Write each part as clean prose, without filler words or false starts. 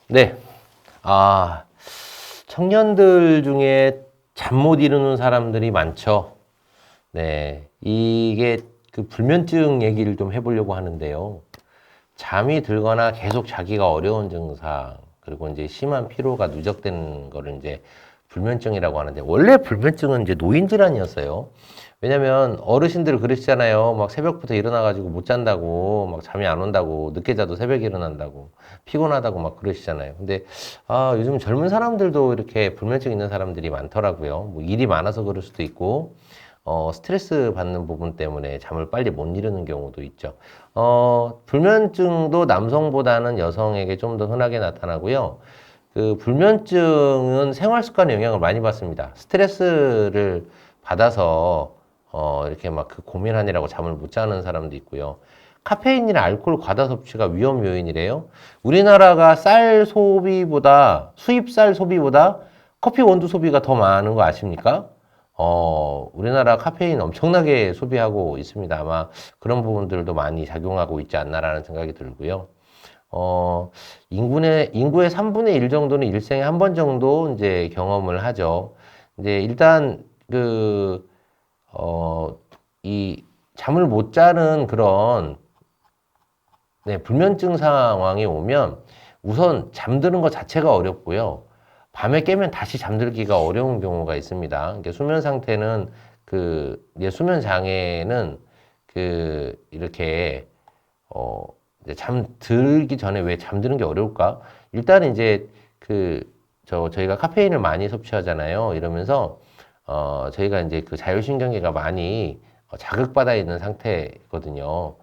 네. 청년들 중에 잠 못 이루는 사람들이 많죠. 네. 이게 그 불면증 얘기를 좀 해보려고 하는데요. 잠이 들거나 계속 자기가 어려운 증상, 그리고 이제 심한 피로가 누적되는 거를 이제 불면증이라고 하는데, 원래 불면증은 이제 노인 질환이었어요. 왜냐면 어르신들 그러시잖아요. 막 새벽부터 일어나가지고 못 잔다고, 막 잠이 안 온다고, 늦게 자도 새벽에 일어난다고, 피곤하다고 막 그러시잖아요. 근데, 요즘 젊은 사람들도 이렇게 불면증 있는 사람들이 많더라고요. 뭐 일이 많아서 그럴 수도 있고, 스트레스 받는 부분 때문에 잠을 빨리 못 이루는 경우도 있죠. 불면증도 남성보다는 여성에게 좀 더 흔하게 나타나고요. 그 불면증은 생활 습관에 영향을 많이 받습니다. 스트레스를 받아서 이렇게 막 그 고민하느라고 잠을 못 자는 사람도 있고요. 카페인이나 알코올 과다 섭취가 위험 요인이래요. 우리나라가 수입 쌀 소비보다 커피 원두 소비가 더 많은 거 아십니까? 우리나라 카페인 엄청나게 소비하고 있습니다. 아마 그런 부분들도 많이 작용하고 있지 않나라는 생각이 들고요. 인구의 3분의 1 정도는 일생에 한 번 정도 이제 경험을 하죠. 이제 일단 이 잠을 못 자는 그런 불면증 상황이 오면 우선 잠드는 것 자체가 어렵고요. 밤에 깨면 다시 잠들기가 어려운 경우가 있습니다. 그러니까 수면 상태는 수면 장애는 이렇게 이제 잠들기 전에 왜 잠드는 게 어려울까? 일단 이제 저희가 카페인을 많이 섭취하잖아요. 이러면서 저희가 이제 그 자율신경계가 많이 자극받아 있는 상태거든요.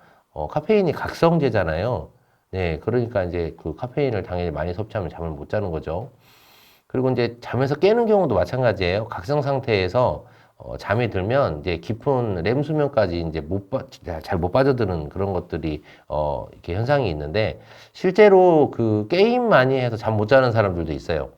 카페인이 각성제잖아요. 네, 그러니까 이제 그 카페인을 당연히 많이 섭취하면 잠을 못 자는 거죠. 그리고 이제 잠에서 깨는 경우도 마찬가지예요. 각성 상태에서 잠이 들면 이제 깊은 렘 수면까지 이제 잘 못 빠져드는 그런 것들이 이렇게 현상이 있는데, 실제로 그 게임 많이 해서 잠 못 자는 사람들도 있어요.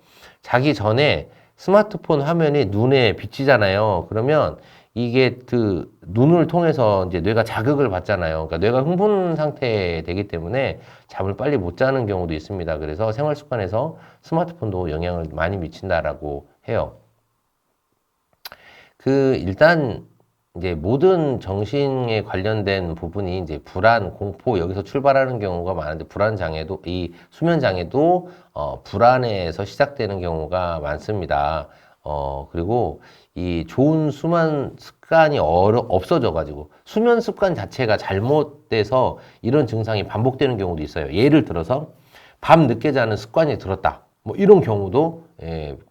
자기 전에 스마트폰 화면이 눈에 비치잖아요. 그러면 이게 그 눈을 통해서 이제 뇌가 자극을 받잖아요. 그러니까 뇌가 흥분 상태에 되기 때문에 잠을 빨리 못 자는 경우도 있습니다. 그래서 생활 습관에서 스마트폰도 영향을 많이 미친다라고 해요. 일단 이제 모든 정신에 관련된 부분이 이제 불안, 공포 여기서 출발하는 경우가 많은데, 이 수면 장애도 불안에서 시작되는 경우가 많습니다. 그리고 이 좋은 수면 습관이 없어져가지고 수면 습관 자체가 잘못돼서 이런 증상이 반복되는 경우도 있어요. 예를 들어서 밤 늦게 자는 습관이 들었다. 뭐 이런 경우도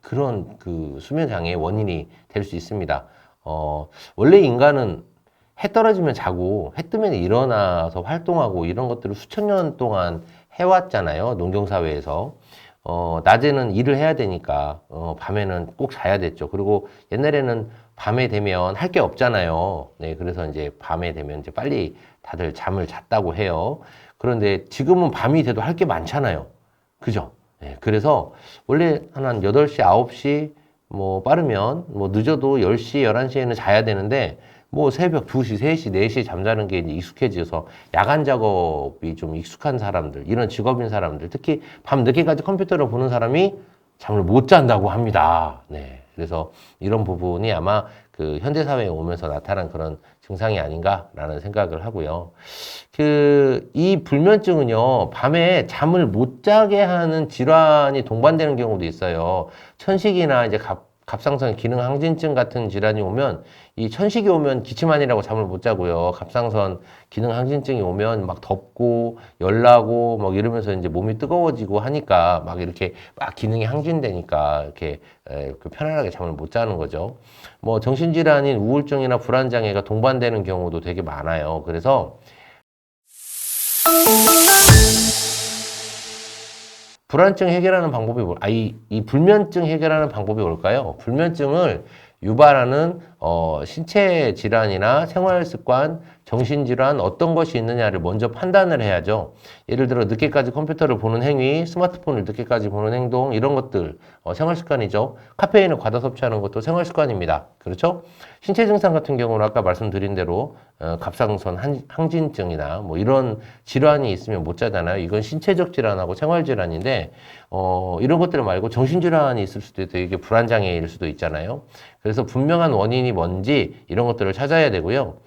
그런 그 수면 장애의 원인이 될 수 있습니다. 원래 인간은 해 떨어지면 자고 해 뜨면 일어나서 활동하고 이런 것들을 수천 년 동안 해왔잖아요. 농경사회에서. 낮에는 일을 해야 되니까, 밤에는 꼭 자야 됐죠. 그리고 옛날에는 밤에 되면 할 게 없잖아요. 네, 그래서 이제 밤에 되면 이제 빨리 다들 잠을 잤다고 해요. 그런데 지금은 밤이 돼도 할 게 많잖아요. 그죠? 네, 그래서 원래 한 8시, 9시, 뭐 빠르면 뭐 늦어도 10시, 11시에는 자야 되는데, 뭐 새벽 2시, 3시, 4시 잠자는 게 이제 익숙해져서 야간 작업이 좀 익숙한 사람들, 이런 직업인 사람들, 특히 밤 늦게까지 컴퓨터를 보는 사람이 잠을 못 잔다고 합니다. 네. 그래서 이런 부분이 아마 그 현대사회에 오면서 나타난 그런 증상이 아닌가라는 생각을 하고요. 이 불면증은요, 밤에 잠을 못 자게 하는 질환이 동반되는 경우도 있어요. 천식이나 이제 갑상선 기능 항진증 같은 질환이 오면, 이 천식이 오면 기침하느라고 잠을 못 자고요. 갑상선 기능 항진증이 오면 막 덥고 열나고 막 이러면서 이제 몸이 뜨거워지고 하니까 막 이렇게 막 기능이 항진되니까 이렇게 편안하게 잠을 못 자는 거죠. 뭐 정신질환인 우울증이나 불안장애가 동반되는 경우도 되게 많아요. 그래서 불안증 해결하는 방법이 이 불면증 해결하는 방법이 뭘까요? 불면증을 유발하는 신체 질환이나 생활 습관, 정신 질환 어떤 것이 있느냐를 먼저 판단을 해야죠. 예를 들어 늦게까지 컴퓨터를 보는 행위, 스마트폰을 늦게까지 보는 행동 이런 것들 생활 습관이죠. 카페인을 과다 섭취하는 것도 생활 습관입니다. 그렇죠? 신체 증상 같은 경우는 아까 말씀드린 대로 갑상선 항진증이나 뭐 이런 질환이 있으면 못 자잖아요. 이건 신체적 질환하고 생활 질환인데 이런 것들 말고 정신 질환이 있을 수도 있고 이게 불안 장애일 수도 있잖아요. 그래서 분명한 원인이 뭔지 이런 것들을 찾아야 되고요.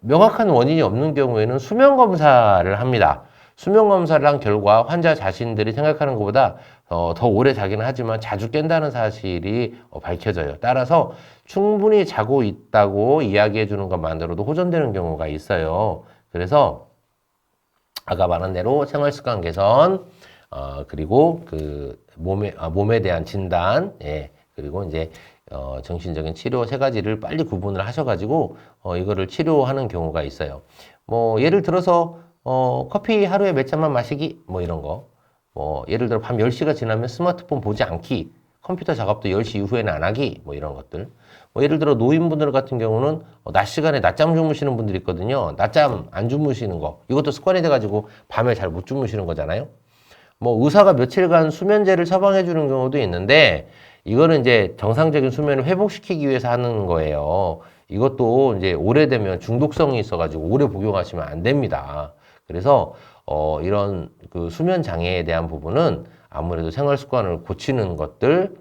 명확한 원인이 없는 경우에는 수면 검사를 합니다. 수면 검사를 한 결과 환자 자신들이 생각하는 것보다 더 오래 자기는 하지만 자주 깬다는 사실이 밝혀져요. 따라서 충분히 자고 있다고 이야기해 주는 것만으로도 호전되는 경우가 있어요. 그래서 아까 말한 대로 생활 습관 개선, 그리고 그 몸에 대한 진단, 예, 그리고 이제 정신적인 치료 세 가지를 빨리 구분을 하셔가지고 이거를 치료하는 경우가 있어요. 뭐 예를 들어서 커피 하루에 몇 잔만 마시기 뭐 이런 거. 뭐 예를 들어 밤 10시가 지나면 스마트폰 보지 않기, 컴퓨터 작업도 10시 이후에는 안 하기 뭐 이런 것들. 뭐 예를 들어 노인분들 같은 경우는 낮 시간에 낮잠 주무시는 분들이 있거든요. 낮잠 안 주무시는 거. 이것도 습관이 돼가지고 밤에 잘 못 주무시는 거잖아요. 뭐 의사가 며칠간 수면제를 처방해 주는 경우도 있는데 이거는 이제 정상적인 수면을 회복시키기 위해서 하는 거예요. 이것도 이제 오래되면 중독성이 있어가지고 오래 복용하시면 안 됩니다. 그래서 이런 그 수면 장애에 대한 부분은 아무래도 생활 습관을 고치는 것들,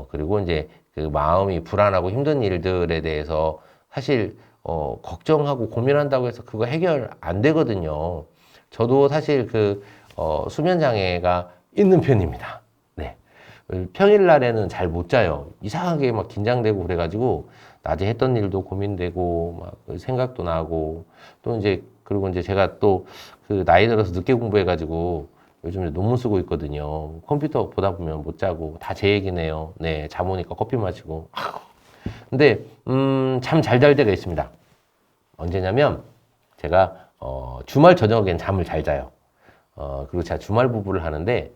그리고 이제 그 마음이 불안하고 힘든 일들에 대해서 사실 걱정하고 고민한다고 해서 그거 해결 안 되거든요. 저도 사실 그 수면 장애가 있는 편입니다. 네. 평일날에는 잘 못 자요. 이상하게 막 긴장되고 그래가지고 낮에 했던 일도 고민되고 막 생각도 나고 또 이제 그리고 이제 제가 또 그 나이 들어서 늦게 공부해가지고 요즘에 논문 쓰고 있거든요. 컴퓨터 보다 보면 못 자고 다 제 얘기네요. 네, 잠 오니까 커피 마시고. 근데 잠 잘 잘 때가 있습니다. 언제냐면 제가 주말 저녁엔 잠을 잘 자요. 그리고 제가 주말 부부를 하는데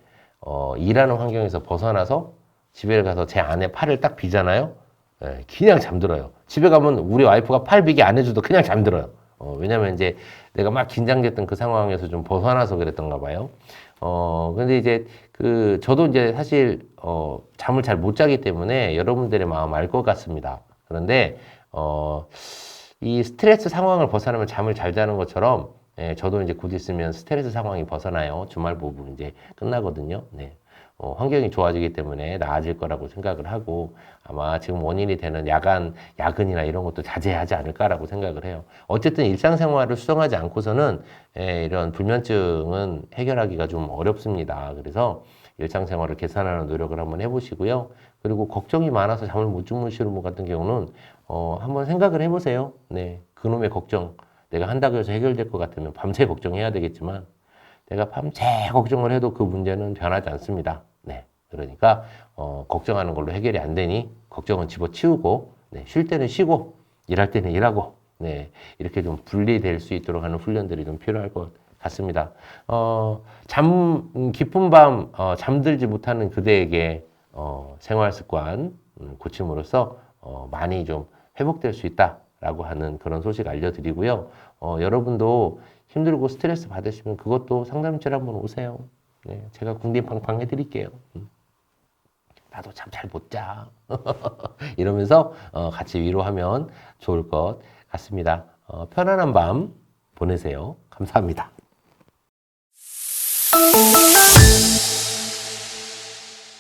일하는 환경에서 벗어나서 집에 가서 제 아내 팔을 딱 비잖아요. 예, 그냥 잠들어요. 집에 가면 우리 와이프가 팔 비기 안 해줘도 그냥 잠들어요. 왜냐면 이제 내가 막 긴장됐던 그 상황에서 좀 벗어나서 그랬던가 봐요. 근데 이제 저도 이제 사실 잠을 잘 못 자기 때문에 여러분들의 마음 알 것 같습니다. 그런데 이 스트레스 상황을 벗어나면 잠을 잘 자는 것처럼 예, 저도 이제 곧 있으면 스트레스 상황이 벗어나요. 주말 부부 이제 끝나거든요. 네. 환경이 좋아지기 때문에 나아질 거라고 생각을 하고 아마 지금 원인이 되는 야근이나 이런 것도 자제하지 않을까라고 생각을 해요. 어쨌든 일상생활을 수정하지 않고서는 예, 이런 불면증은 해결하기가 좀 어렵습니다. 그래서 일상생활을 개선하는 노력을 한번 해보시고요. 그리고 걱정이 많아서 잠을 못 주무시는 분 같은 경우는 한번 생각을 해보세요. 네, 그놈의 걱정. 내가 한다고 해서 해결될 것 같으면 밤새 걱정해야 되겠지만 내가 밤새 걱정을 해도 그 문제는 변하지 않습니다. 네, 그러니까 걱정하는 걸로 해결이 안 되니 걱정은 집어치우고 네, 쉴 때는 쉬고 일할 때는 일하고 네, 이렇게 좀 분리될 수 있도록 하는 훈련들이 좀 필요할 것 같습니다. 깊은 밤 잠들지 못하는 그대에게 생활 습관 고침으로써 많이 좀 회복될 수 있다라고 하는 그런 소식 알려드리고요. 여러분도 힘들고 스트레스 받으시면 그것도 상담실 한번 오세요. 네, 제가 궁디팡팡 해드릴게요. 나도 참 잘 못 자. 이러면서 같이 위로하면 좋을 것 같습니다. 편안한 밤 보내세요. 감사합니다.